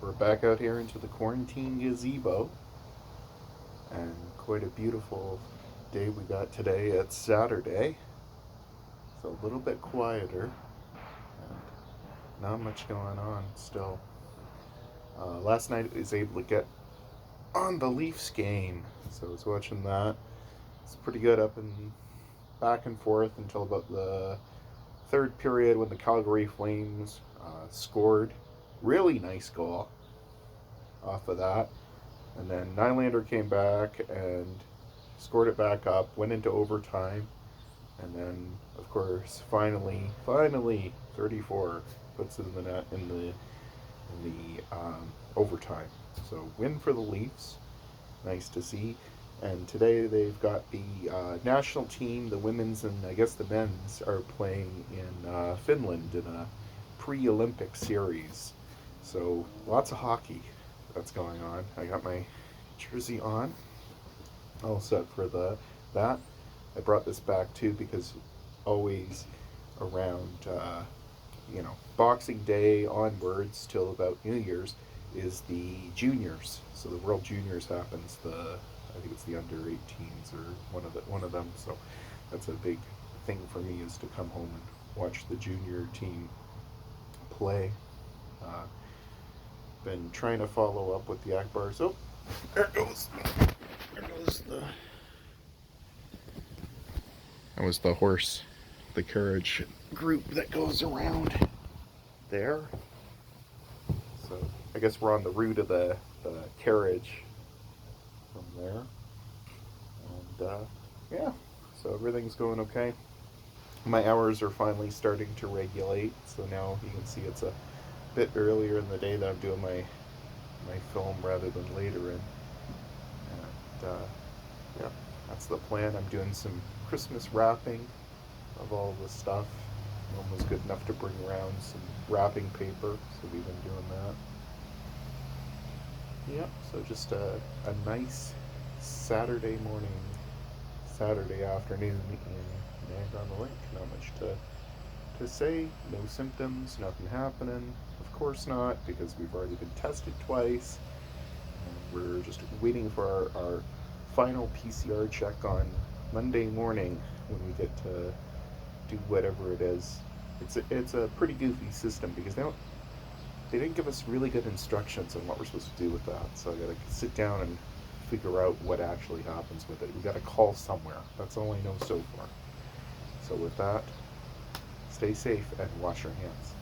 We're back out here into the quarantine gazebo, and quite a beautiful day we got today. It's Saturday, so a little bit quieter, and not much going on still. Last night I was able to get on the Leafs game, so I was watching that. It's pretty good, up and back and forth until about the third period when the Calgary Flames scored. Really nice goal off of that. And then Nylander came back and scored it back up, went into overtime, and then, of course, finally, 34 puts it in the net in the overtime. So win for the Leafs, nice to see. And today they've got the national team, the women's and I guess the men's, are playing in Finland in a pre-Olympic series. So lots of hockey that's going on. I got my jersey on, all set for that. I brought this back too because always around Boxing Day onwards till about New Year's is the juniors. So the World Juniors happens. I think it's the under 18s or one of them. So that's a big thing for me, is to come home and watch the junior team play. Been trying to follow up with the Akbars. Oh, there goes the. That was the horse, the carriage group that goes around there. So I guess we're on the route of the carriage from there. And yeah, so everything's going okay. My hours are finally starting to regulate, so now you can see it's a bit earlier in the day that I'm doing my film rather than later in. And yeah, that's the plan. I'm doing some Christmas wrapping of all the stuff. Mom was good enough to bring around some wrapping paper, so we've been doing that. Yeah, so just a nice Saturday morning, Saturday afternoon in Niagara-on-the-Lake. Not much to say. No symptoms, nothing happening. Of course not, because we've already been tested twice. And we're just waiting for our final PCR check on Monday morning when we get to do whatever it is. It's a pretty goofy system because they didn't give us really good instructions on what we're supposed to do with that. So I gotta sit down and figure out what actually happens with it. We gotta call somewhere. That's all I know so far. So with that, stay safe and wash your hands.